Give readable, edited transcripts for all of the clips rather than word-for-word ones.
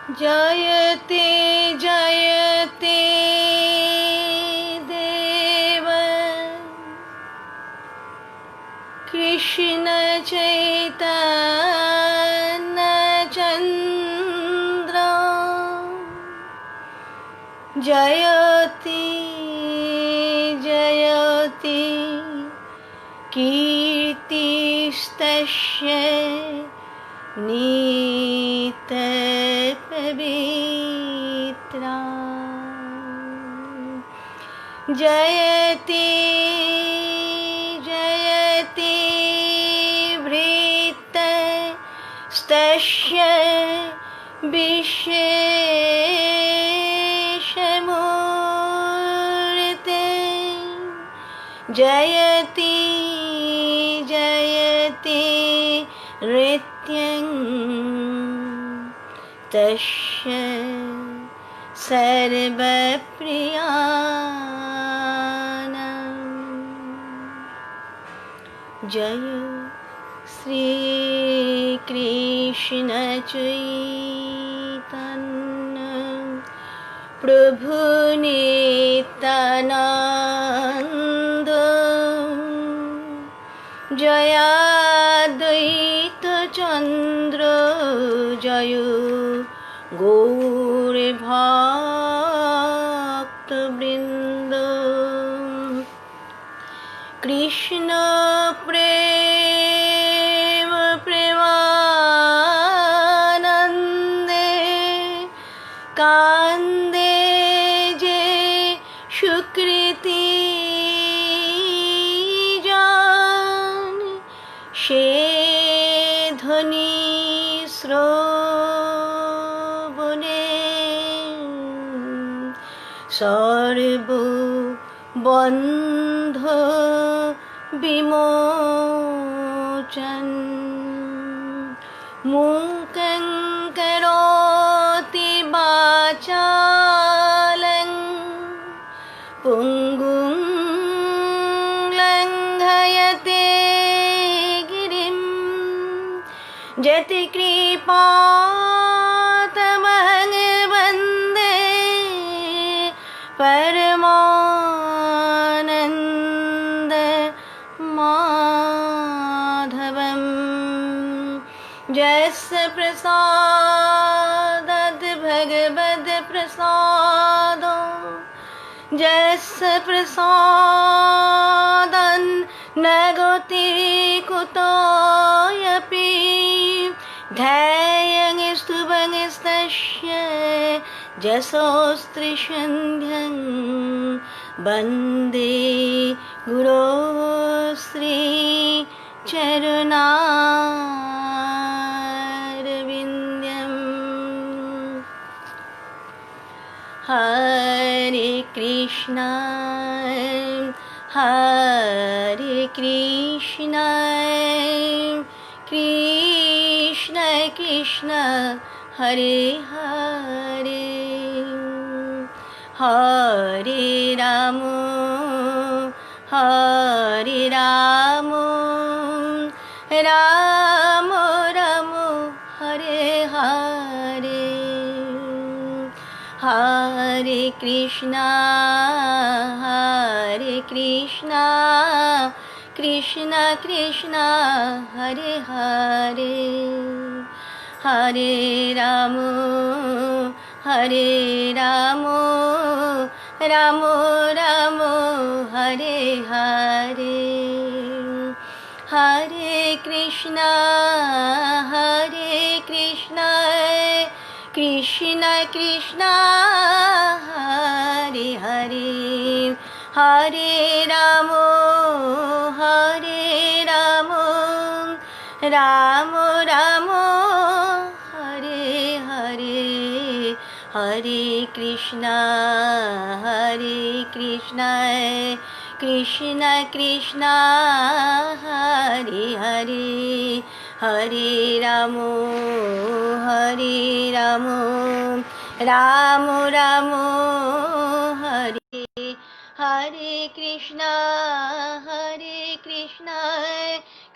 जयते जयते देव कृष्ण चैतन्य चन्द्र जयति जयति कीर्तिस्तस्य नीतपवित्रा जयति जयति भृतस्तस्य विशेषमूर्ते जयति जयति नृत्यं तस्य सर्वप्रियाणां जय श्री कृष्ण चैतन्य प्रभु नित्यानंद जयाद्वैत चंद्र जय गौर भक्तवृंद कृष्ण प्रेम प्रेमानंदे कांदे जे सुकृति जान से ध्वनि श्रवणे सर्व बंध विमोचन मूकं करोति वाचालं पुंगुं लंघयते गिरिं जतिकृपातमहं वन्दे परमानन्द माधवं जस्य प्रसादात् भगवद् प्रसादो जस्य प्रसादान् न गति कुतोऽपि ध्येयं स्तुवं तस्य जसोस्त्रिसन्ध्यं वन्दे गुरो श्रीचरणारविन्द्यम् हरे कृष्णा कृष्ण कृष्ण हरे हरे हरे राम राम राम हरे हरे हरे कृष्णा कृष्ण कृष्ण हरे हरे हरे राम राम राम हरे हरे हरे कृष्णा कृष्ण कृष्ण हरे हरे हरे राम राम राम हरे हरे हरे कृष्णा कृष्ण कृष्ण हरे हरे हरे राम राम राम हरे हरे कृष्णा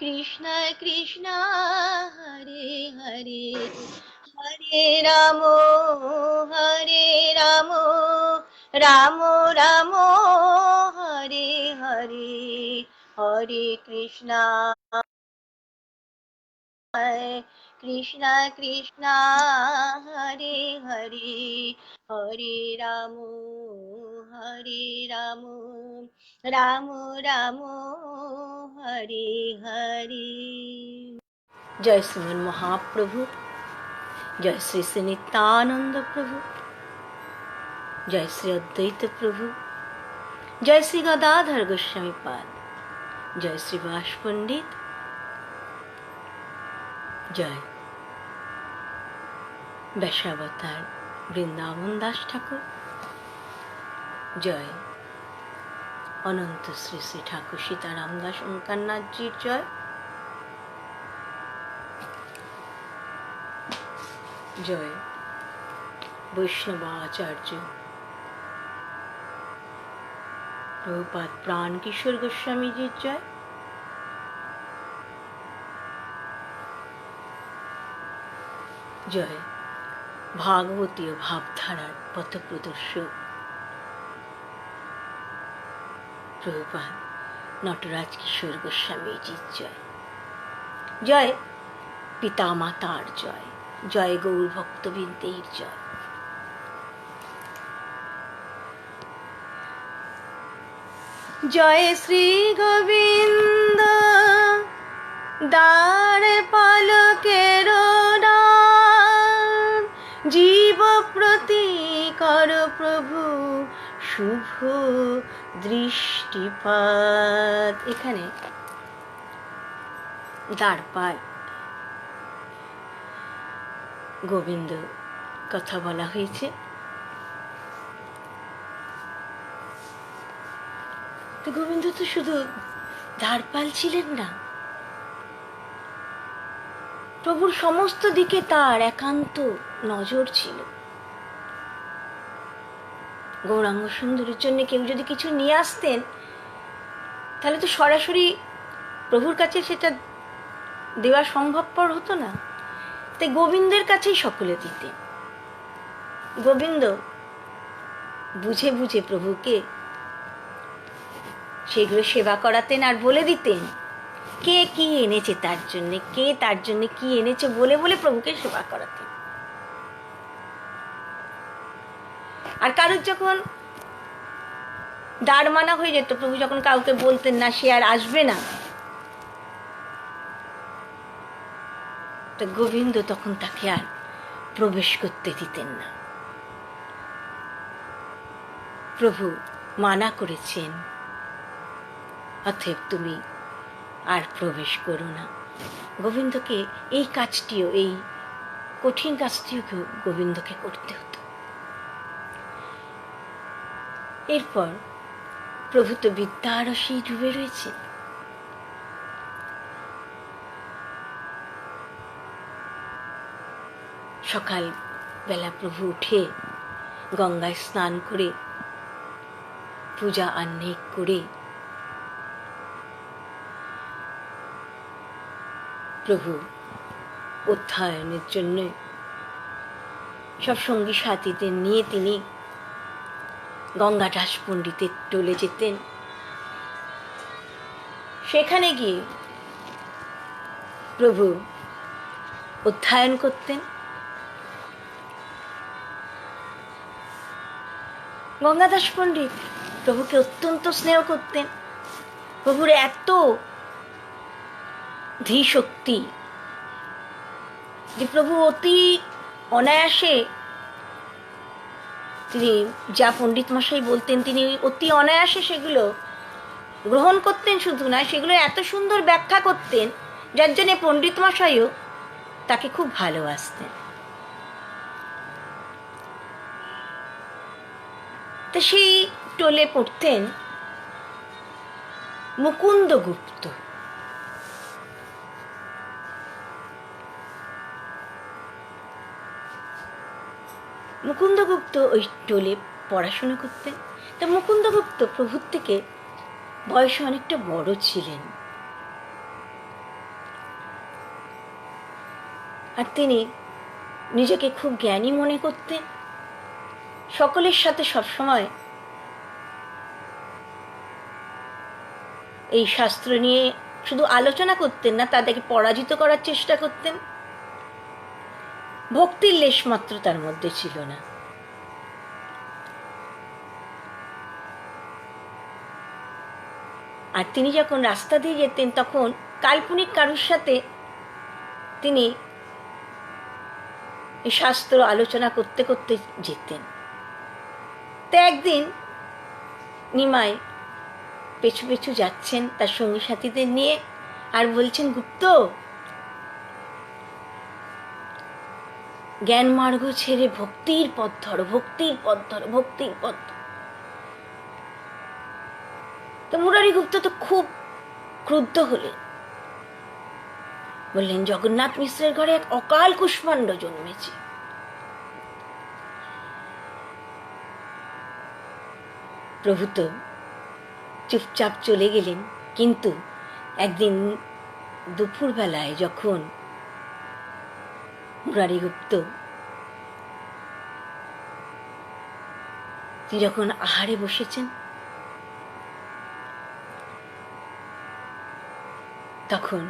कृष्ण कृष्ण हरे हरे हरे রাম হরে রাম রাম রাম হরে হরে হরে কৃষ্ণ কৃষ্ণ কৃষ্ণ হরে হরে হরে রাম রাম রাম হরে হরে। জয় শ্রীমন মহাপ্রভু, জয় শ্রী শ্রী নিত্যানন্দ প্রভু, জয় শ্রী অদ্বৈত প্রভু, জয় শ্রী গদাধর গোস্বামী পাদ, জয় শ্রী বাস পণ্ডিত, জয় ব্যাসাবতার বৃন্দাবন দাস ঠাকুর, জয় অনন্ত শ্রী শ্রী ঠাকুর সীতারাম দাস ওঙ্কারনাথজির জয়, জয় বৈষ্ণব আচার্য প্রভুপাদ প্রাণ কিশোর গোস্বামীজির জয়, জয় ভাগবতীয় ভাবধারার পথপ্রদর্শক প্রভুপাদ নটরাজ কিশোর গোস্বামীজির জয়, জয় পিতা মাতার জয়, জয় গৌর ভক্তবৃন্দের জয়। জয় শ্রী গোবিন্দ দ্বার পালকের জীব প্রতি কর প্রভু শুভ দৃষ্টিপাত। এখানে দ্বারপাল গোবিন্দ কথা বলা হয়েছে। তো গোবিন্দ তো শুধু দ্বারপাল ছিলেন না, প্রভুর সমস্ত দিকে তার একান্ত নজর ছিল। গৌরাঙ্গ সুন্দরীর জন্য কেউ যদি কিছু নিয়ে আসতেন তাহলে তো সরাসরি প্রভুর কাছে সেটা দেওয়া সম্ভবপর হতো না, তাই গোবিন্দের কাছেই সকলে দিতেন। গোবিন্দ বুঝে বুঝে প্রভুকে সেগুলো সেবা করাতেন আর বলে দিতেন কে কি এনেছে তার জন্য, কে তার জন্য কি এনেছে বলে বলে প্রভুকে সেবা করাতেন। আর কারোর যখন দাঁড় মানা হয়ে যেত, প্রভু যখন কাউকে বলতেন না সে আর আসবে না, তো গোবিন্দ তখন তাকে আর প্রবেশ করতে দিতেন না। প্রভু মানা করেছেন, অতএব তুমি আর প্রবেশ করো না। গোবিন্দকে এই কাজটিও, এই কঠিন কাজটিও গোবিন্দকে করতে হতো। এরপর প্রভু তো বিদ্যারসে ডুবে রয়েছে। সকাল বেলা প্রভু উঠে গঙ্গায় স্নান করে পূজা আহ্নিক করে প্রভু অধ্যয়নের জন্য সব সঙ্গী সাথীদের নিয়ে তিনি গঙ্গা দাস পণ্ডিতের টোলে যেতেন। সেখানে গিয়ে প্রভু অধ্যয়ন করতেন। গঙ্গাদাস পণ্ডিত প্রভুকে অত্যন্ত স্নেহ করতেন। প্রভুর এত ধীশক্তি যে প্রভু অতি অনায়াসে তিনি যা পণ্ডিত মশাই বলতেন তিনি অতি অনায়াসে সেগুলো গ্রহণ করতেন। শুধু না, সেগুলো এত সুন্দর ব্যাখ্যা করতেন যার জন্যে পণ্ডিত মশাইও তাকে খুব ভালোবাসতেন। তো সেই টোলে পড়তেন মুকুন্দ গুপ্ত। মুকুন্দগুপ্ত ওই টোলে পড়াশুনো করতেন। তা মুকুন্দগুপ্ত প্রভুর থেকে বয়সে অনেকটা বড় ছিলেন, আর তিনি নিজেকে খুব জ্ঞানী মনে করতেন, সকলের সাথে সবসময় এই শাস্ত্র নিয়ে শুধু আলোচনা করতেন না, তাদেরকে পরাজিত করার চেষ্টা করতেন। ভক্তির লেশমাত্র তার মধ্যে ছিল না। আর তিনি যখন রাস্তা দিয়ে যেতেন তখন কাল্পনিক কারুর সাথে তিনি এই শাস্ত্র আলোচনা করতে করতে যেতেন। তো একদিন নিমাই পেছু পেছু যাচ্ছেন তার সঙ্গী সাথীদের নিয়ে, আর বলছেন, গুপ্ত, জ্ঞান মার্গ ছেড়ে ভক্তির পথ ধরো, ভক্তির পথ ধরো, ভক্তির পথ ধরো। তো মুরারি গুপ্ত তো খুব ক্রুদ্ধ হলেন, বললেন, জগন্নাথ মিশ্রের ঘরে এক অকাল কুষ্মাণ্ড জন্মেছে। প্রভু তো চুপচাপ চলে গেলেন। কিন্তু একদিন দুপুরবেলায় যখন মুরারি গুপ্ত তিনি যখন আহারে বসেছেন, তখন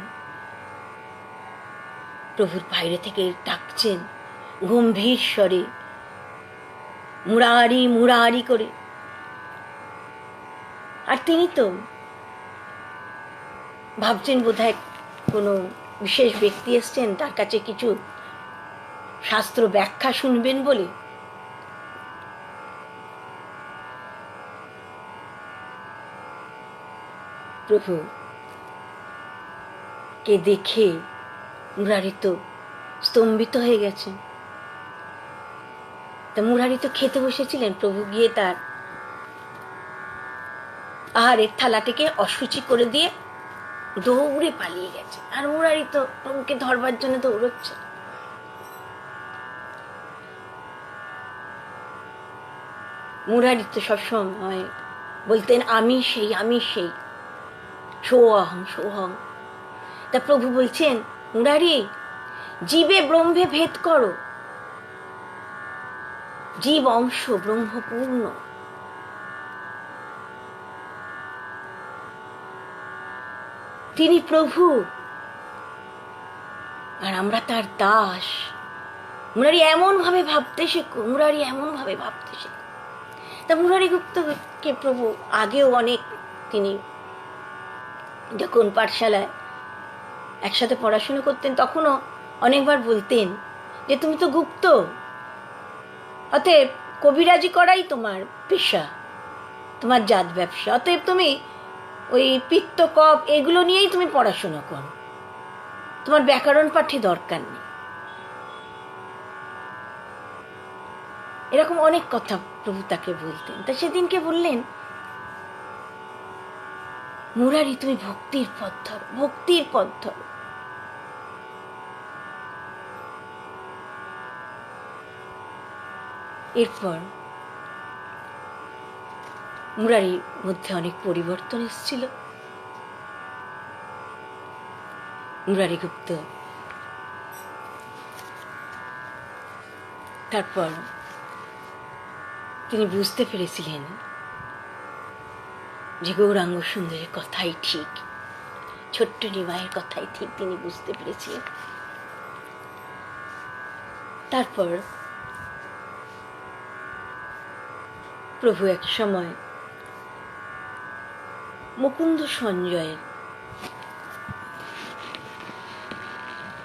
প্রভুর বাইরে থেকে ডাকছেন গম্ভীর স্বরে, মুরারি মুরারি করে। আর তিনি তো ভাবছেন বোধহয় কোনো বিশেষ ব্যক্তি এসছেন, তার কাছে কিছু শাস্ত্র ব্যাখ্যা শুনবেন বলে। প্রভু কে দেখে মুরারি তো স্তম্ভিত হয়ে গেছেন। তা মুরারি তো খেতে বসেছিলেন, প্রভু গিয়ে তার আহারের থালাটিকে অশুচি করে দিয়ে দৌড়ে পালিয়ে গেছে। আর মুরারি তো প্রভুকে ধরবার জন্য দৌড়চ্ছে। মুরারি তো সবসময় বলতেন, আমি সেই, আমি সেই, সোহং সোহং। তা প্রভু বলছেন, মুরারি, জীবে ব্রহ্মে ভেদ করো, জীব অংশ ব্রহ্মপূর্ণ। তিনি প্রভু আর আমরা তার দাস। মুরারি এমন ভাবে ভাবতে শেখো, মুরারি এমন ভাবে ভাবতে শেখো। তা মুরারি গুপ্তকে প্রভু আগেও অনেক, তিনি যখন পাঠশালায় একসাথে পড়াশুনো করতেন তখনও অনেকবার বলতেন যে তুমি তো গুপ্ত, অতএব কবিরাজি করাই তোমার পেশা, তোমার জাত ব্যবসা, অতএব তুমি ওই পিত্ত কফ এগুলো নিয়েই তুমি পড়াশুনো করো, তোমার ব্যাকরণ পাঠে দরকার নেই। এরকম অনেক কথা প্রভু তাকে বলতেন। তা সেদিনকে বললেন, মুরারি, তুমি ভক্তির পথ ধরো, ভক্তির পথ ধরো। এরপর মুরারির মধ্যে অনেক পরিবর্তন এসেছিল। মুরারি গুপ্ত তারপর তিনি বুঝতে পেরেছিলেন যে গৌরাঙ্গ সুন্দরের কথাই ঠিক, ছোট্ট নিমাইয়ের কথাই ঠিক, তিনি বুঝতে পেরেছিলেন। তারপর প্রভু এক সময় মুকুন্দ সঞ্জয়ের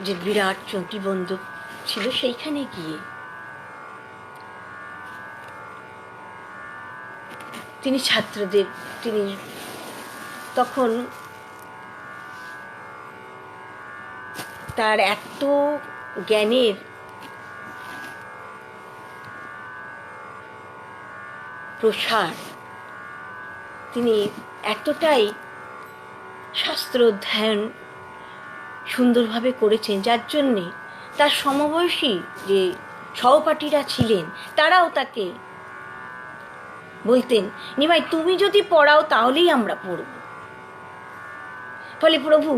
যে বিরাট চণ্ডীবন্ধ ছিল সেইখানে গিয়ে তিনি ছাত্রদের, তিনি তখন তার এত জ্ঞানের প্রসার, তিনি এতটাই শাস্ত্র অধ্যয়ন সুন্দরভাবে করেছেন, যার জন্যে তার সমবয়সী যে সহপাঠীরা ছিলেন তারাও তাকে বলতেন, নিমাই তুমি যদি পড়াও তাহলেই আমরা পড়ব। ফলে প্রভু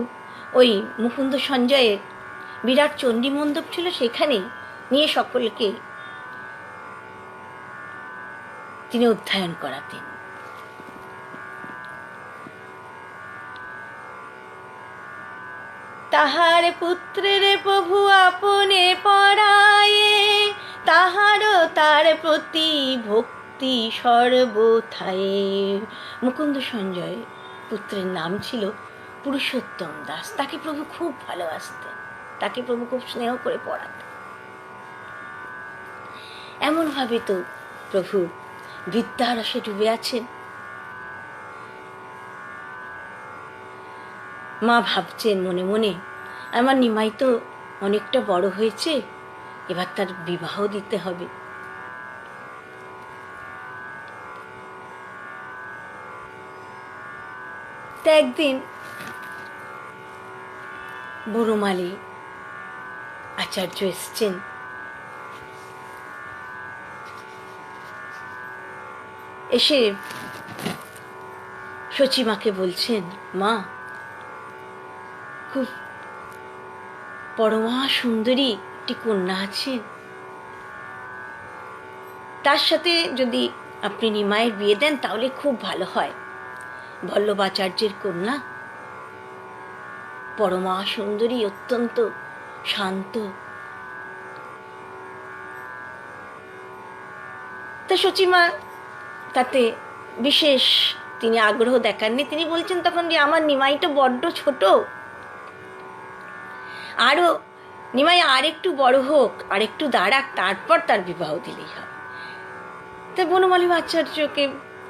ওই মুকুন্দ সঞ্জয়ের বিরাট চণ্ডী মণ্ডপ ছিল, সেখানে নিয়ে সকলকে তিনি অধ্যয়ন করাতেন। তাহার পুত্রের প্রভু আপনে পড়ায়ে, তাহারও তার প্রতি ভক্তি সর্বথায়ে। মুকুন্দ সঞ্জয় পুত্রের নাম ছিল পুরুষোত্তম দাস। তাকে প্রভু খুব ভালোবাসতেন, তাকে প্রভু খুব স্নেহ করে পড়াতেন। এমনভাবে তো প্রভু বিদ্যারসে ডুবে আছেন। মা ভাবছেন মনে মনে, আমার নিমাই তো অনেকটা বড় হয়েছে, এবার তার বিবাহ দিতে হবে। তা একদিন বড়মালী আচার্য এসছেন। এসে সচিমাকে বলছেন, মা, খুব পরমা সুন্দরী একটি কন্যা আছে, তার সাথে যদি আপনি নিমাইয়ের বিয়ে দেন তাহলে খুব ভালো হয়। বল্লভাচার্যের কন্যা, পরমা সুন্দরী, অত্যন্ত শান্ত। তা সচিমা তাতে বিশেষ তিনি আগ্রহ দেখাননি। তিনি বলছেন তখন যে আমার নিমাইটা বড্ড ছোট, আরো নিমাই আর একটু বড় হোক, আর একটু দাঁড়াক, তারপর তার বিবাহ দিলেই হবে। তা বনমালী আচার্যকে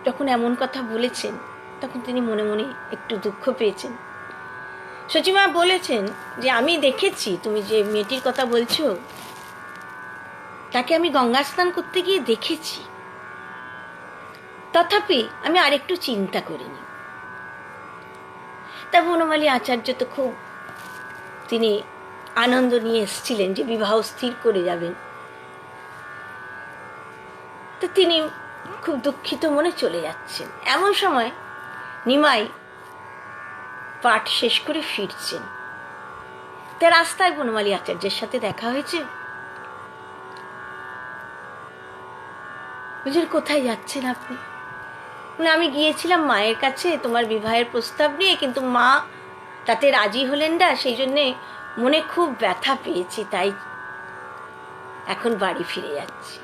যখন এমন কথা বলেছেন তখন তিনি মনে মনে একটু দুঃখ পেয়েছেন। সচিমা বলেছেন যে আমি দেখেছি, তুমি যে মেয়েটির কথা বলছো তাকে আমি গঙ্গা স্নান করতে গিয়ে দেখেছি, তথাপি আমি আরেকটু চিন্তা করিনি। তা বনমালী আচার্য তো খুব তিনি আনন্দ নিয়ে এসেছিলেন যে বিবাহ স্থির করে যাবেন। তো তিনি খুব দুঃখিত মনে চলে যাচ্ছেন। এমন সময় নিমাই পাঠ শেষ করে ফিরছেন। তা রাস্তায় বনমালী আচার্যের সাথে দেখা হয়েছে। বুঝলেন, কোথায় যাচ্ছেন আপনি? আমি গিয়েছিলাম মায়ের কাছে তোমার বিবাহের প্রস্তাব নিয়ে, কিন্তু মা তাতে রাজি হলেন না, সেই জন্যে মনে খুব ব্যথা পেয়েছি, তাই এখন বাড়ি ফিরে যাচ্ছি।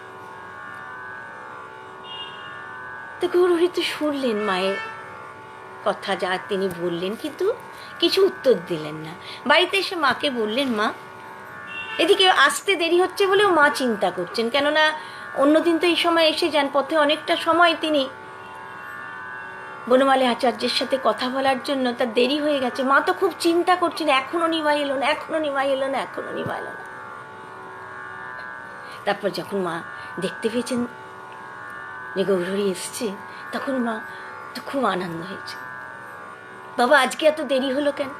তো গৌরহরি তো শুনলেন মায়ের কথা, যা তিনি বললেন, কিন্তু কিছু উত্তর দিলেন না। বাড়িতে এসে মাকে বললেন, মা, এদিকে আসতে দেরি হচ্ছে বলেও মা চিন্তা করছেন, কেননা অন্যদিন তো এই সময় এসে যান, পথে অনেকটা সময় তিনি বনমালী আচার্যের সাথে কথা বলার জন্য তার দেরি হয়ে গেছে। মা তো খুব চিন্তা করছেন, এখনো নিমাই এলো না, এখনো নিমাই এলো না, এখনো নিমাই এলো না। তারপর যখন মা দেখতে পেয়েছেন যে গৌরহরি এসছে, তখন মা তো খুব আনন্দ হয়েছে। বাবা, আজকে এত দেরি হলো কেন?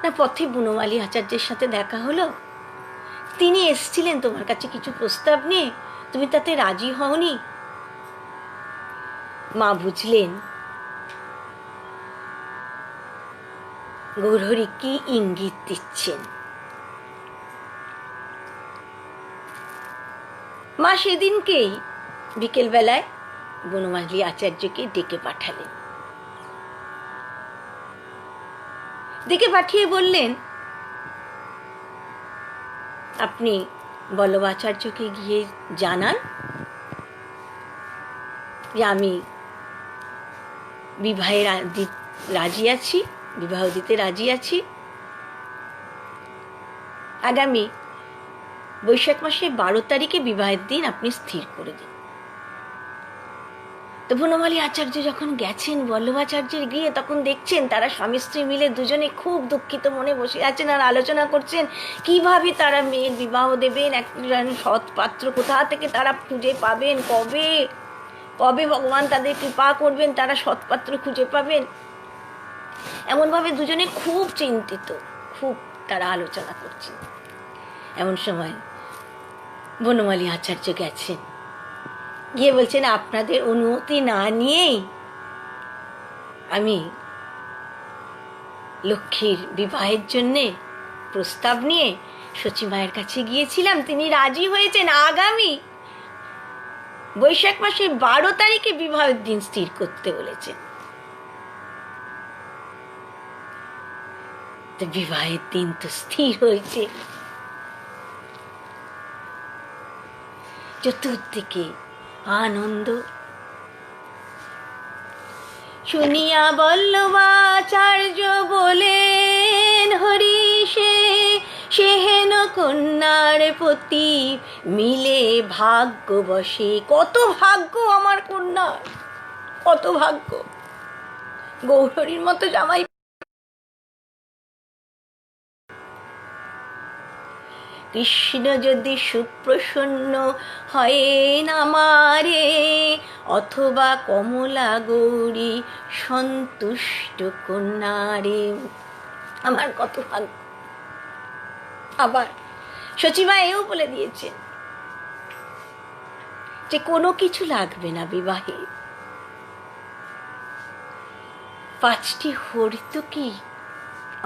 না, পথে বনমালী আচার্যের সাথে দেখা হলো, তিনি এসছিলেন তোমার কাছে কিছু প্রস্তাব নিয়ে, তুমি তাতে রাজি হওনি। মা বুঝলেন গৌরহরি কি ইঙ্গিত দিচ্ছেন। মা সেদিনকেই বিকেলবেলায় বনমালী আচার্যকে ডেকে পাঠালেন। ডেকে পাঠিয়ে বললেন, আপনি বল্লভাচার্যকে গিয়ে জানান যে আমি বিবাহে রাজি আছি, বিবাহ দিতে রাজি আছি। আগামী বৈশাখ মাসের 12 তারিখে বিবাহের দিন আপনি স্থির করে দিন। তো বনমালী আচার্য যখন গেছেন বল্লভাচার্যের গিয়ে, তখন দেখছেন তারা স্বামী স্ত্রী মিলে দুজনে খুব দুঃখিত মনে বসে আছেন আর আলোচনা করছেন কিভাবে তারা মেয়ের বিবাহ দেবেন, একজন সৎ পাত্র কোথা থেকে তারা খুঁজে পাবেন, কবে কবে ভগবান তাদের কৃপা করবেন, তারা সৎপাত্র খুঁজে পাবেন। এমনভাবে দুজনে খুব চিন্তিত, খুব তারা আলোচনা করছেন। এমন সময় বনমালী আচার্য গেছেন, গিয়ে বলছেন, আপনাদের অনুমতি না নিয়েই আমি লক্ষ্মীর বিবাহের জন্যে প্রস্তাব নিয়ে সচিমায়ের কাছে গিয়েছিলাম, তিনি রাজি হয়েছেন আগামী বৈশাখ মাসের 12 তারিখে বিবাহের দিন স্থির করতে বলেছেন। তো বিবাহের দিন তো স্থির হয়েছে। চতুর্দিকে আনন্দ। শুনিয়া বল্লভাচার্য বলেন, হরিষে সেহেন কন্যার প্রতি মিলে ভাগ্য বসে। কত ভাগ্য আমার কন্যার, কত ভাগ্য! গৌরহরির মতো জামাই। কৃষ্ণ যদি সুপ্রসন্ন হয়েন আমারে, অথবা কমলা গৌরী সন্তুষ্ট কন্যারে। আমার কত ভাগ্য। আবার সচিমা এও বলে দিয়েছেন যে কোনো কিছু লাগবে না বিবাহে, 5টি হরিতকি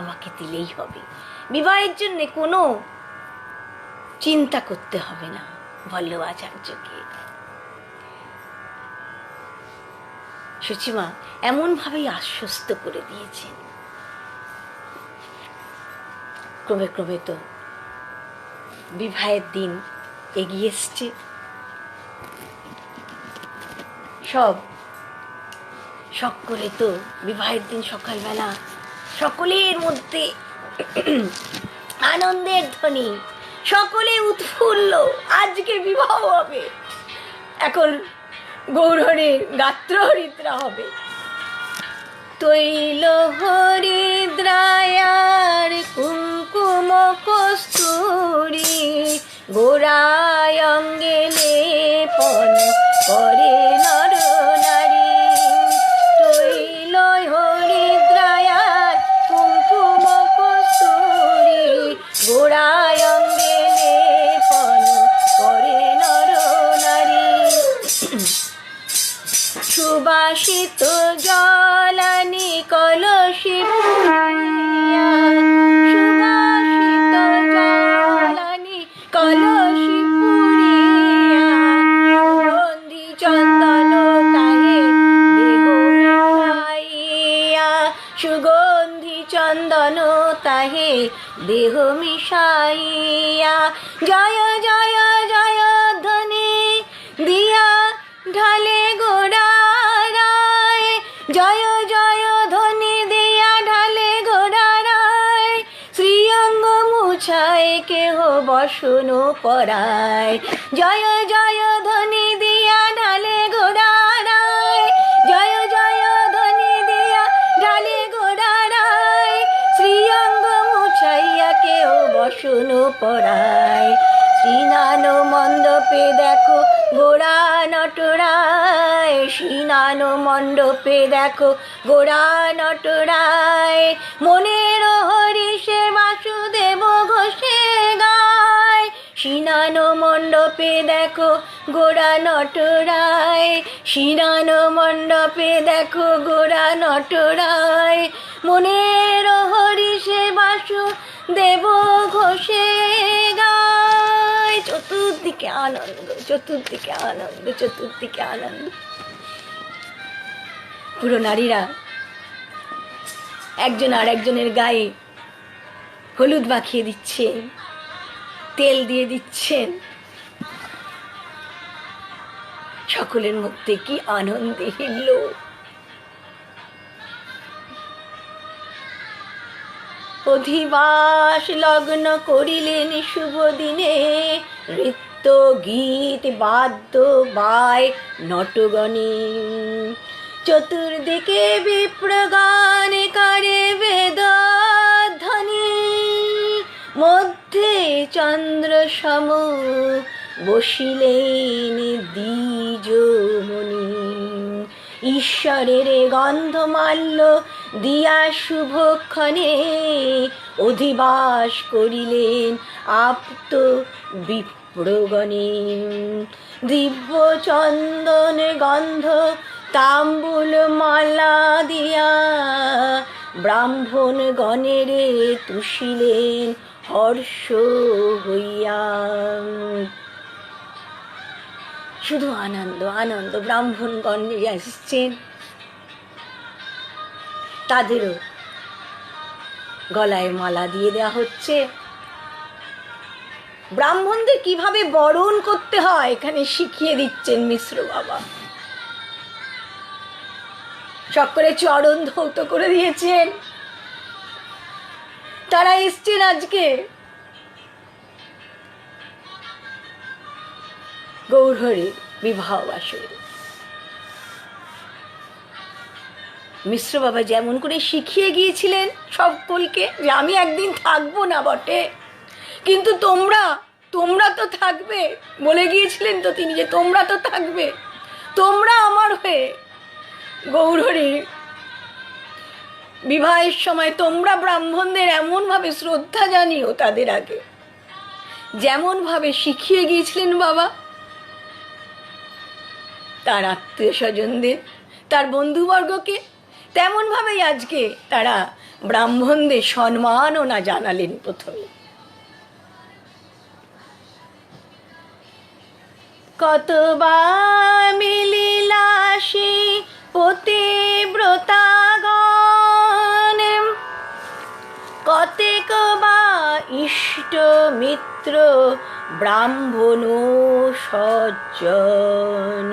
আমাকে দিলেই হবে। বিবাহের জন্য কোনো চিন্তা করতে হবে না বল্লভাচার্যকে। সচিমা এমন ভাবেই আশ্বস্ত করে দিয়েছেন। ক্রমে ক্রমে তো বিবাহের দিন এগিয়ে এসছে। সকলে তো বিবাহের দিন সকালবেলা সকলের মধ্যে আনন্দের ধ্বনি, সকলে উৎফুল্ল, আজকে বিবাহ হবে। এখন গৌরহরির গাত্র হরিদ্রা হবে। তৈল হরিদ্রায়ার কুঙ্কুম কস্তুরী, গোড়ায় অঙ্গে লেপন করে নর নারী। তৈল হরিদ্রায়ার কুঙ্কুম কস্তুরী, গোড়ায় অঙ্গে লেপন করে নর নারী। সুবাসিত জলানি কলসি পুরিয়া, সুবাসিত জলানি কলসি পুরিয়া, সুগন্ধি চন্দন তাহে দেহ মিশাইয়া, সুগন্ধি চন্দন তাহে দেহ মিশাইয়া। জয় জয় জয় ধ্বনি দিয়া ঢালে গোড়ারায়, জয় জয় ধ্বনি দিয়া ঢালে গোড়ারায়, শ্রীঅঙ্গ মুছায় কেহ বসন পরায়। জয় জয় ধ্বনি দিয়া ঢালে গোড়ারায়, জয় জয় ধ্বনি দিয়া ঢালে গোড়ারায়, শ্রীঅঙ্গ মুছাইয়া কেহ বসন পরায়। শ্রীনান মণ্ডপে দেখো গোড়া নটরায়, শ্রীনান মণ্ডপে দেখো গোড়া নটরায়, মনের হরিষে বাসুদেব ঘোষে গায়। শ্রীনান মণ্ডপে দেখো গোড়া নটরায়, শ্রীনান মণ্ডপে দেখো গোড়া নটরায়, মনের হরিষে বাসুদেব ঘোষে গায়। চতুর্দিকে আনন্দ, চতুর্দিকে আনন্দ, চতুর্দিকে আনন্দ। পুরো নারীরা একজন আর একজনের গায়ে হলুদ মাখিয়ে দিচ্ছে, তেল দিয়ে দিচ্ছেন। সকলের মধ্যে কি আনন্দে হিল। অধিবাস লগ্ন করিলেন শুভ দিনে, নৃত্য গীত বাদ্য বায় নটগণে। চতুর্দিকে বিপ্রগান করে বেদধ্বনি, মধ্যে চন্দ্র সম বসিলেন দ্বিজমণি। ঈশ্বরের গন্ধমাল্য দিয়া শুভক্ষণে, অধিবাস করিলেন আপ্ত বিপ্রগণে। দিব্য চন্দন গন্ধ তাম্বুল মালা দিয়া, ব্রাহ্মণ গণেরে তুষিলেন হর্ষ হইয়া। শুধু আনন্দ আনন্দ। ব্রাহ্মণগণ এসছেন, তাদেরও গলায় মালা দিয়ে দেওয়া হচ্ছে। ব্রাহ্মণদের কিভাবে বরণ করতে হয় এখানে শিখিয়ে দিচ্ছেন মিশ্র বাবা। সকলে চরণ ধৌত করে দিয়েছেন। তারা এসছেন আজকে গৌরহরির বিবাহ বাসরে। মিশ্র বাবা যেমন করে শিখিয়ে গিয়েছিলেন সকলকে যে আমি একদিন থাকবো না বটে, কিন্তু তোমরা তো থাকবে, বলে গিয়েছিলেন তো তিনি যে তোমরা তো থাকবে, তোমরা আমার হয়ে গৌরহরির বিবাহের সময় তোমরা ব্রাহ্মণদের এমনভাবে শ্রদ্ধা জানিও তাদের আগে, যেমনভাবে শিখিয়ে গিয়েছিলেন বাবা তার আত্মীয় স্বজনদের, তার বন্ধুবর্গকে, তেমনভাবেই আজকে তারা ব্রাহ্মণদের সম্মাননা জানালেন। প্রথমে কতবার মিলিলাসী পতিব্রতাগণ, কতেক বা ইষ্ট মিত্র ব্রাহ্মণ সজ্জন,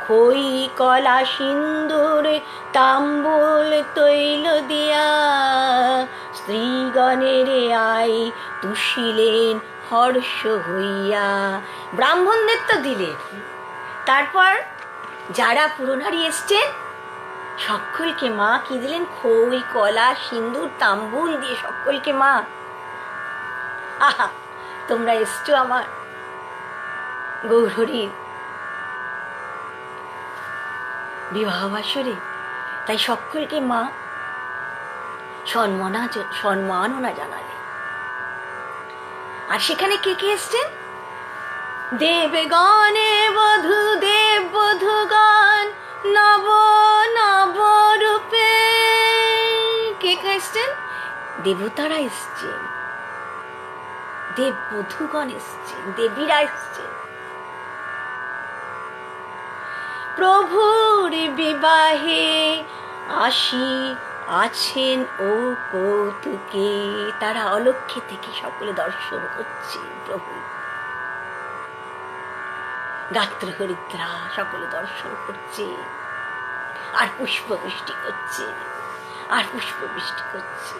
খই কলা সিন্দুর তাম্বুল তৈল দিয়া, স্ত্রীগণের আয় তুষিলেন হর্ষ হইয়া। ব্রাহ্মণদের তো দিলেন, তারপর যারা পুরনারী এসছেন সকলকে মা কি দিলেন? খই কলা সিন্দুর তাম্বুল দিয়ে সকলকে মা, আহা তোমরা এসছো আমার গৌরহরির বিবাহ বাসরে, তাই সকলকে মা সম্মাননা জানালে। আর সেখানে কে কে এসছেন? দেবগণে বধূ, দেব বধূগণ নব নব রূপে। কে কে এসছেন? দেবতারা এসছেন, দেব বধূগণ এসছেন, দেবীরা এসছেন। প্রভুর বিবাহে আসি আছেন ও কৌতুকে। তারা অলক্ষ্যে থেকে সকলে দর্শন করছে প্রভু, গাত্র হরিদ্রা সকলে দর্শন করছে, আর পুষ্পবৃষ্টি করছে, আর পুষ্পবৃষ্টি করছে।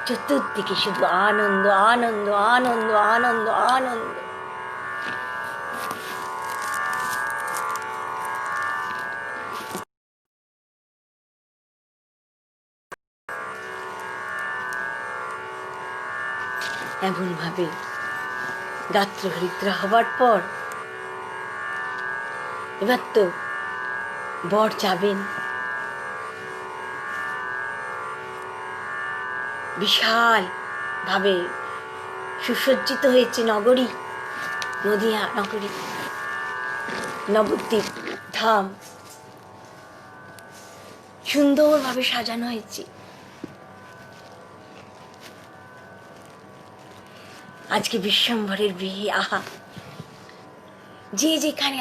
চতুর্দিকে শুধু আনন্দ আনন্দ আনন্দ আনন্দ আনন্দ। এমনভাবে গাত্র হরিদ্রা হবার পর এবার তো বর যাবেন। বিশাল ভাবে সুসজ্জিত হয়েছে নগরী, নদিয়া নগরী, নবদ্বীপ ধাম সুন্দরভাবে সাজানো হয়েছে। আজকে বিশ্বম্ভরের বিয়ে, আহা যে যেখানে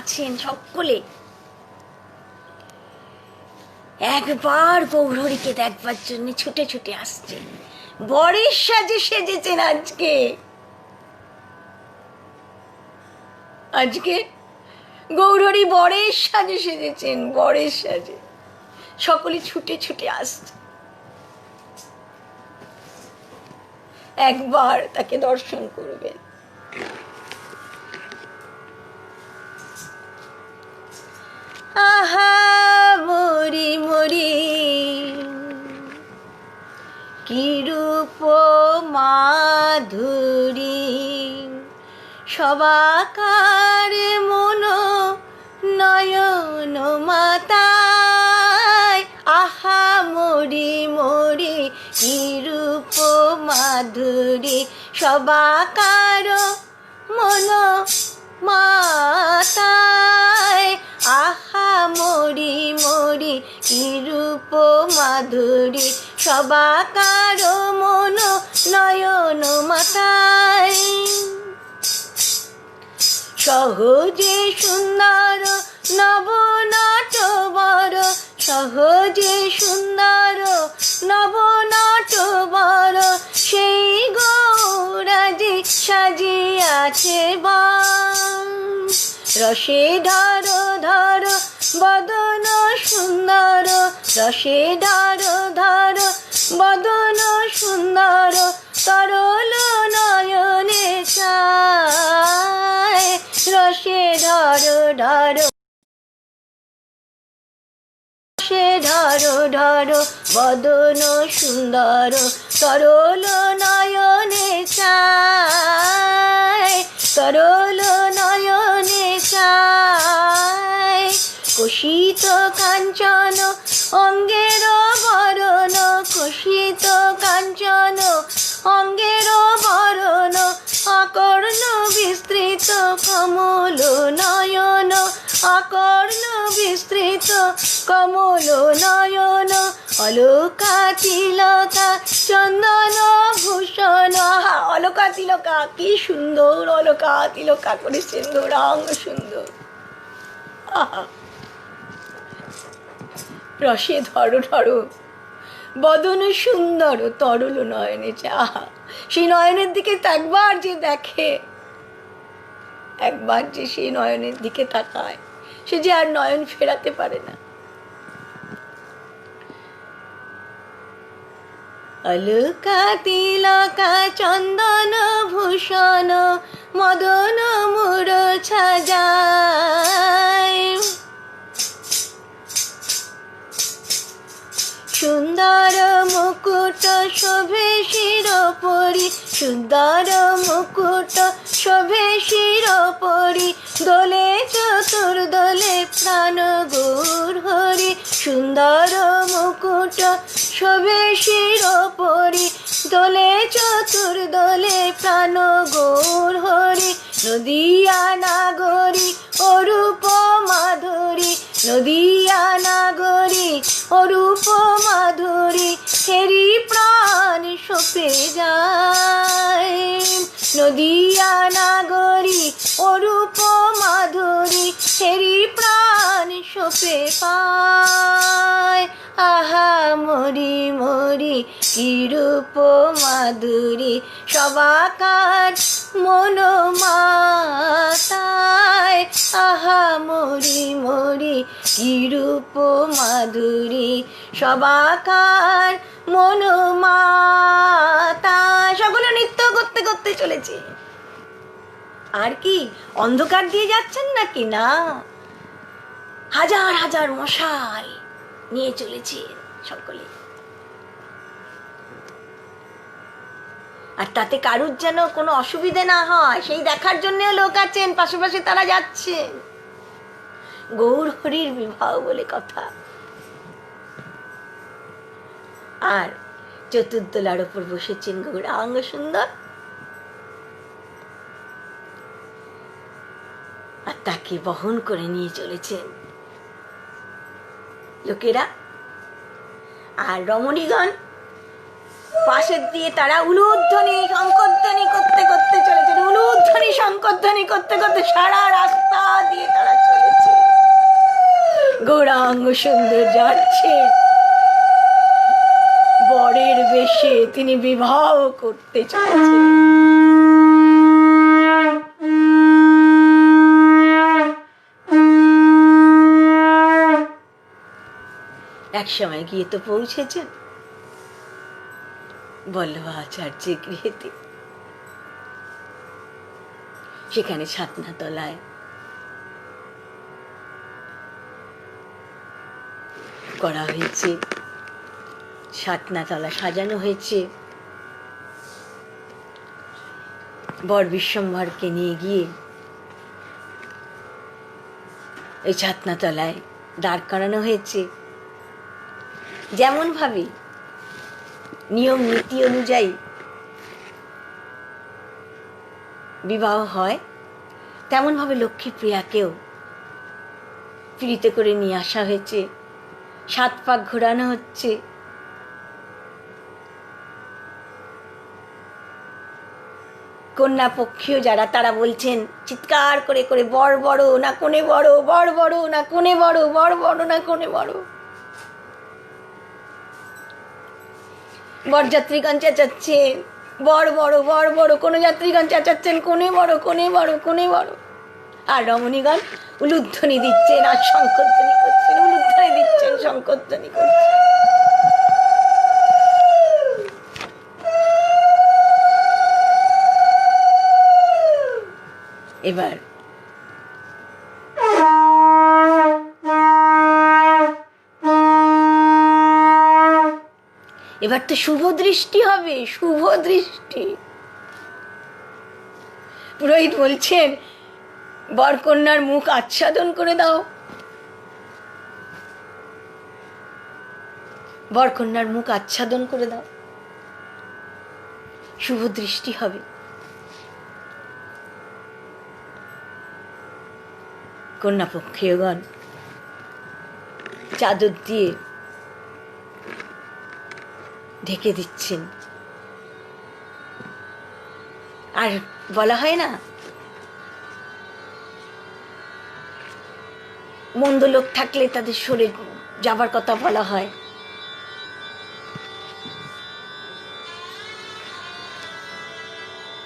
আছেন সকলে একবার গৌরহরিকে দেখবার জন্য ছুটে ছুটে আসছেন। বরের সাজে সেজেছেন আজকে গৌরহরি বরের সাজে সেজেছেন, বরের সাজে সকলে ছুটে ছুটে আসছে একবার তাকে দর্শন করবেন। আহা মরি মরি কি রূপ মাধুরী, সবাকার মন নয়ন মাতায়। আহা মরি মরি কি রূপ মাধুরী, সবাকার মন মাতায়। আহা মরি মরি কি রূপ মাধুরী, সবাকার মন নয়ন মাতায়। সহজে সুন্দর নব নটবর, সহজে সুন্দর নব নটবর, সেই গৌরাজে সাজিয়াছে বাম। রসে ধর ধর বদন সুন্দর, রসে ধর ধর বদন সুন্দর, তরল নয়নে চায়। রসে ধর ধর, রসে ধর ধর বদন সুন্দর, তরল নয়নে চায়, তরল নয়নে চায়। কুশিত কাঞ্চন অঙ্গের বরণ, কুশিত কাঞ্চন অঙ্গের বরণ, আকর্ণ বিস্তৃত কমল নয়ন, আকর্ণ বিস্তৃত কমল নয়ন। অলকা তিলকা চন্দন ভূষণ, আহা অলকা তিলকা, কি সুন্দর অলকা তিলকা করেছেন, গৌরাঙ্গ সুন্দর। আহা রসে ধরো ধরো বদন সুন্দর, তরল নয়নে চাহা। সেই নয়নের দিকে একবার যে দেখে, একবার যে সেই নয়নের দিকে তাকায়, সে যে আর নয়ন ফেরাতে পারে না। অলকা তিলকা চন্দন ভূষণ, মদন মূর্ছা যায়। সুন্দর মুকুট শোভে শিরোপরি, সুন্দর মুকুট শোভে শিরোপরি, দোলে চতুর্দোলে প্রাণ গৌর হরি। সুন্দর মুকুট শোভে শিরোপরি, দোলে চতুর্দোলে প্রাণ গৌর হরি। নদিয়া নাগরী অরূপ মাধুরী, নদিয়া নাগরী অরূপ মাধুরী, হেরি প্রাণ সপে যায়। নদিয়া নাগরী অরূপ মাধুরী, হেরি প্রাণ সপে পায়। আহা মরি মরি কি রূপ মাধুরী, সবাকার মনোমাতায়। আহা মরি মরি কি রূপ মাধুরী, সবাকার মনোমাতায়। সকলে নৃত্য করতে করতে চলেছে। আর কি অন্ধকার দিয়ে যাচ্ছেন নাকি? না, হাজার হাজার মশাল নিয়ে চলেছে সকলে। আর তাতে কারুর যেন কোনো অসুবিধে না হয় সেই দেখার জন্যও লোক আছেন, পাশে পাশে তারা যাচ্ছেন। গৌর হরির বিবাহ বলে কথা। আর চতুর্দোলার উপর বসেছেন গৌরাঙ্গ সুন্দর, আর তাকে বহন করে নিয়ে চলেছেন লোকেরা। আর রমণীগণ পাশের দিয়ে তারা উলুধ্বনি শঙ্করধ্বনি করতে করতে চলেছে, উলুধ্বনি শঙ্করধ্বনি করতে করতে সারা রাস্তা দিয়ে তারা চলেছে। গৌরাঙ্গ সুন্দর যাচ্ছে বরের বেশে, তিনি বিবাহ করতে চলেছে। এক সময় গিয়ে তো পৌঁছেছেন বল্লভাচার্যের গৃহেতে। সেখানে ছাতনাতলায় করা হয়েছে, ছাতনাতলা সাজানো হয়েছে। বর বিশ্বম্ভরকে নিয়ে গিয়ে এই ছাতনাতলায় দাঁড় করানো হয়েছে। যেমন ভাবে নিয়ম নীতি অনুযায়ী বিবাহ হয়, তেমন ভাবে লক্ষ্মীপ্রিয়াকেও পিড়িতে করে নিয়ে আসা হয়েছে। 7 পাক ঘোরানো হচ্ছে। কন্যা পক্ষীয় যারা তারা বলছেন চিৎকার করে করে, বর বড় না কোণে বড়, বর বড় না কোণে বড়, বর বড় না কোণে বড়। বরযাত্রীগণ চেঁচাচ্ছেন বর বড়, বর বড়। কোনো যাত্রীগণ চেঁচাচ্ছেন কোণে বড়, কোণে বড়, কোণে বড়। আর রমণীগণ উলুধ্বনি দিচ্ছেন আর শঙ্খধ্বনি করছেন, উলুধ্বনি দিচ্ছেন, শঙ্খধ্বনি করছেন। এবার এবার তো শুভ দৃষ্টি হবে, শুভ দৃষ্টি। পুরোহিত বলছেন বরকন্যার মুখ আচ্ছাদন করে দাও, বরকন্যার মুখ আচ্ছাদন করে দাও, শুভ দৃষ্টি হবে। কন্যা পক্ষীয়গণ চাদর দিয়ে ঢেকে দিচ্ছেন। আর বলা হয় না, মন্দ লোক থাকলে তাদের সরে যাবার কথা বলা হয়।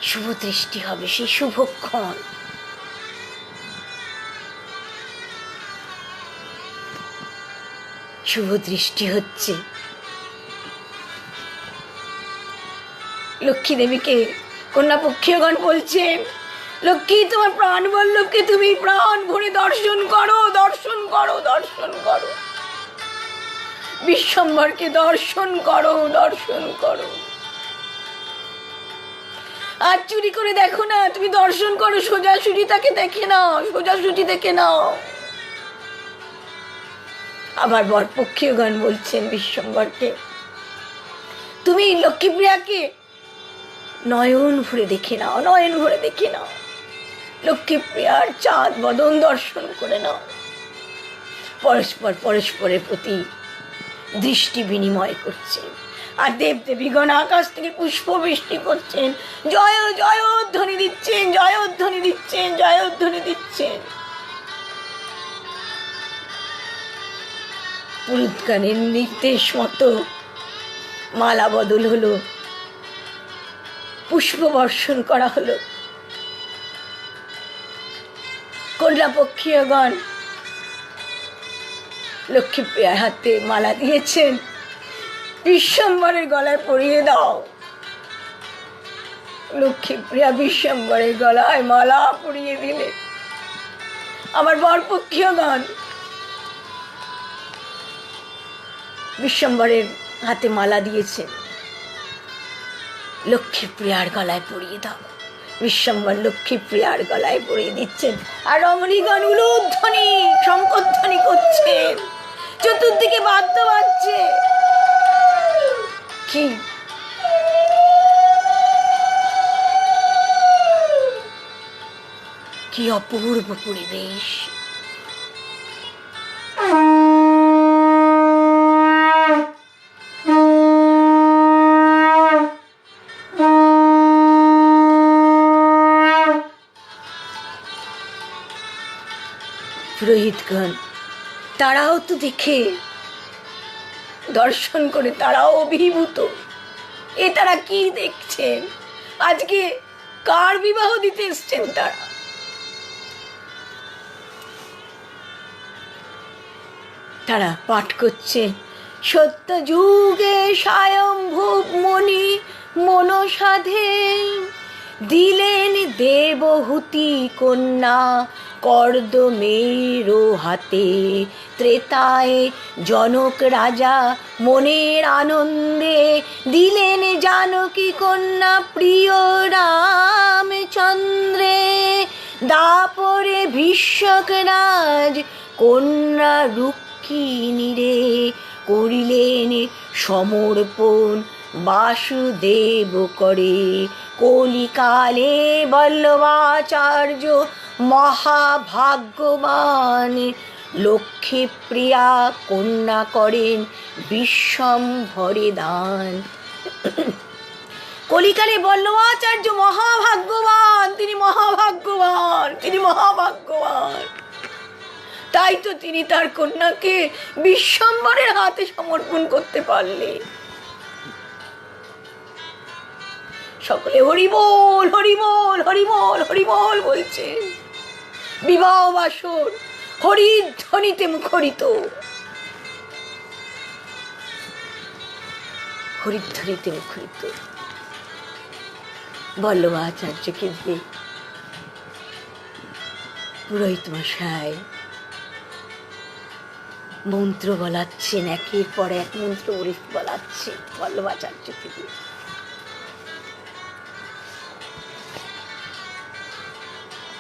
শুভ দৃষ্টি হবে, সেই শুভক্ষণ। শুভ দৃষ্টি হচ্ছে। লক্ষ্মী দেবীকে কন্যা পক্ষীয়গণ বলছেন, লক্ষ্মী তোমার প্রাণ বল্লভকে তুমি প্রাণ ভরে দর্শন করো, দর্শন করো, দর্শন করো। বিশ্বম্বরকে দর্শন করো, দর্শন করো। আর চুরি করে দেখো না, তুমি দর্শন করো, সোজাসুজি তাকে দেখে নাও, সোজাসুজি দেখে নাও। আবার বরপক্ষীয়গণ বলছেন বিশ্বম্বরকে, তুমি লক্ষ্মীপ্রিয়াকে নয়ন ভরে দেখে নাও, নয়ন ভরে দেখে নাও, লক্ষ্মীপ্রিয়ার চাঁদ বদন দর্শন করে নাও। পরস্পর পরস্পরের প্রতি দৃষ্টি বিনিময় করছেন। আর দেবদেবীগণ আকাশ থেকে পুষ্প বৃষ্টি করছেন, জয় জয়ধ্বনি দিচ্ছেন, জয়ধ্বনি দিচ্ছেন, জয়ধ্বনি দিচ্ছেন। পুরুতগণের নির্দেশ মতো মালা বদল হলো, পুষ্প বর্ষণ করা হলো। কন্যা পক্ষীয়গণ লক্ষ্মীপ্রিয়ার হাতে মালা দিয়েছেন, বিশ্বম্বরের গলায় পরিয়ে দাও। লক্ষ্মীপ্রিয়া বিশ্বম্বরের গলায় মালা পরিয়ে দিলে। আমার বরপক্ষীয়গণ বিশ্বম্বরের হাতে মালা দিয়েছেন, লক্ষ্মীপ্রিয়ার গলায় পরিয়ে দাও। বিশ্বম্বর লক্ষ্মীপ্রিয়ার গলায় পরিয়ে দিচ্ছেন। আর রমণীগণ উলুধ্বনি শঙ্খধ্বনি করছেন, চতুর্দিকে বাদ্য বাজছে। কি অপূর্ব পরিবেশ। পুরোহিতগণ তারাও তো দেখে, দর্শন করে তারাও অভিভূত। এ তারা কি দেখছেন? আজকে কার বিবাহ দিতে এসছেন তারা? তারা পাঠ করছে, সত্য যুগে স্বয়ম্ভূব মুনি মনসাধে দিলেন দেবহূতি কন্যা কর্দমের হাতে। ত্রেতায় জনক রাজা মনের আনন্দে দিলেন জানকী কন্যা প্রিয় রামচন্দ্রে। দাপরে ভীষ্মক রাজ কন্যা রুক্মিণীরে করিলেন সমর্পণ বাসুদেব করে। কলিকালে বল্লভাচার্য মহাভাগ্যবান লক্ষ্মীপ্রিয়া কন্যা করেন বিশ্বম্ভরে দান। কলিকালে বল্লভাচার্য মহাভাগ্যবান, তিনি মহাভাগ্যবান, তিনি মহাভাগ্যবান। তাই তো তিনি তার কন্যাকে বিশ্বম্বরের হাতে সমর্পণ করতে পারলেন। সকলে হরিবোল হরিবোল হরিবোল হরিবোল বলছে। বিবাহ বাসর হরির ধ্বনিতে মুখরিত, হরির ধ্বনিতে মুখরিত। বল্লভাচার্যকে দিয়ে পুরোহিত মশাই মন্ত্র বলাচ্ছেন, একের পর এক মন্ত্র বলাচ্ছেন বল্লভাচার্যকে দিয়ে।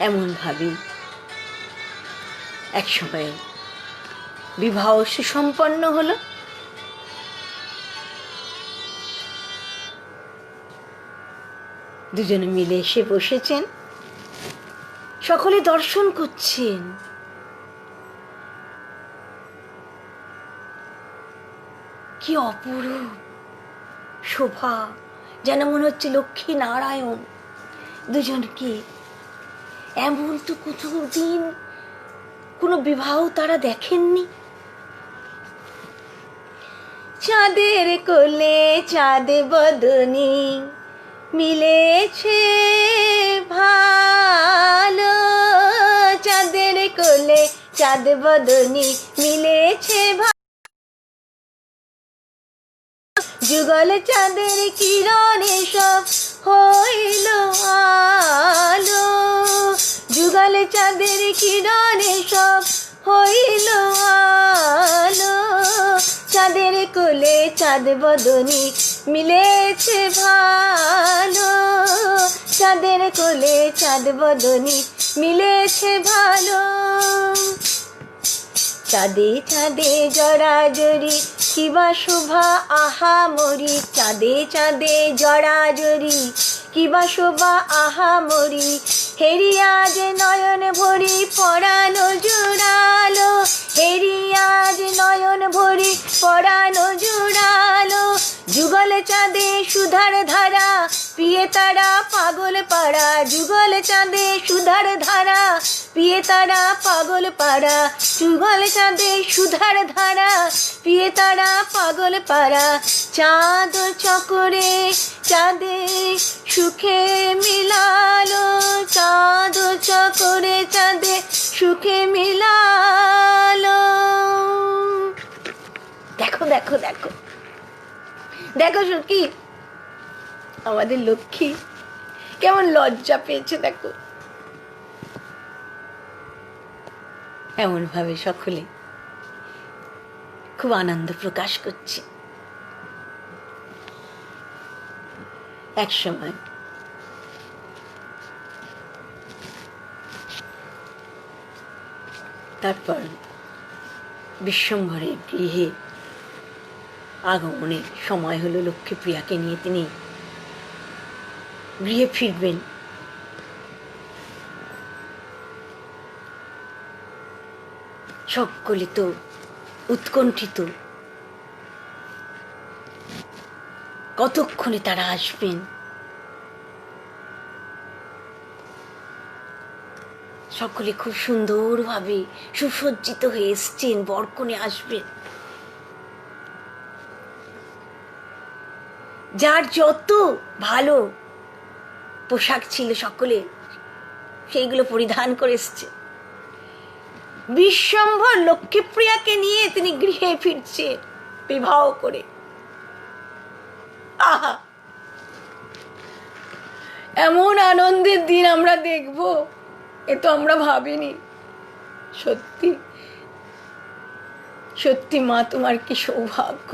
এমন ভাবে এক সময় বিবাহ সুসম্পন্ন হলো। দুজনে মিলে এসে বসেছেন, সকলে দর্শন করছেন। কি অপরূপ শোভা, যেন মনে হচ্ছে লক্ষ্মী নারায়ণ দুজনকে। এমন তো কোনোদিন কোনো বিবাহ তারা দেখেননি। চাঁদের কোলে চাঁদ বদনী মিলেছে ভালো, চাঁদের কোলে চাঁদ বদনী মিলেছে ভালো। যুগল চাঁদের কিরণে সব হইল আলো, যুগল চাঁদের কিরণে সব হইল আলো। চাঁদের কোলে চাঁদ বদনী মিলেছে ভালো, চাঁদের কোলে চাঁদ বদনী মিলেছে ভালো। চাঁদে চাঁদে জড়াজড়ি কিবা শোভা আহা মরি, চাঁদে চাঁদে জড়াজড়ি কিবা শোভা আহা মরি। হেরিয়া যে নয়ন ভরি পরানো জুড়ালো, হেরিয়া যে নয়ন ভরি পরানো জুড়ালো। যুগল চাঁদে সুধার ধারা পিয়ে তারা পাগল পাড়া, যুগল চাঁদে সুধার ধারা পিয়ে তারা পাগল পাড়া। যুগল চাঁদে সুধার ধারা পিয়ে তারা পাগল পাড়া। চাঁদ চকরে চাঁদে সুখে মিলালো, চাঁদ চকরে চাঁদে সুখে মিলালো। দেখো দেখো দেখো দেখো সখী, আমাদের লক্ষ্মী কেমন লজ্জা পেয়েছে দেখো। এমন ভাবে সকলে খুব আনন্দ প্রকাশ করছে। এক সময় তারপর বিশ্বম্ভরের গৃহে আগমনের সময় হলো। লক্ষ্মীপ্রিয়াকে নিয়ে তিনি গৃহে ফিরবেন। সকলে তো উৎকণ্ঠিত, কতক্ষণে তারা আসবেন। সকলে খুব সুন্দরভাবে সুসজ্জিত হয়ে এসছেন, বরকনে আসবেন। যার যত ভালো পোশাক ছিল সকলে সেইগুলো পরিধান করে এসছে। বিশ্বম্ভর লক্ষ্মীপ্রিয়াকে নিয়ে তিনি গৃহে ফিরছে বিবাহ করে। আহা, এমন আনন্দের দিন আমরা দেখব এ তো আমরা ভাবিনি। সত্যি সত্যি মা, তোমার কি সৌভাগ্য,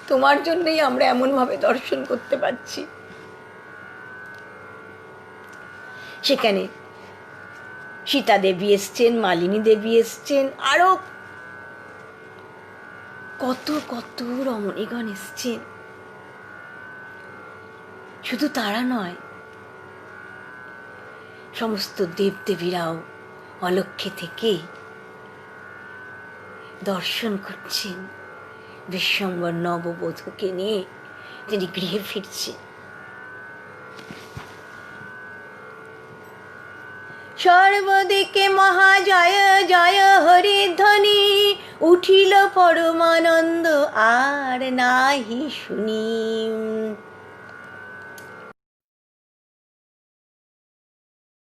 তোমার জন্যই আমরা এমন ভাবে দর্শন করতে পারছি। সেখানে সীতা দেবী এসছেন, মালিনী দেবী এসছেন, আরো কত কত রমণীগণ এসছেন। শুধু তারা নয়, সমস্ত দেবদেবীরাও অলক্ষ্যে থেকে দর্শন করছেন। বিশ্বম্বর নববধূকে নিয়ে তিনি গৃহে ফিরছেন। সর্বদিকে মহা জয় জয় হরিধ্বনি, উঠিল পরমানন্দ আর নাহি শুনি।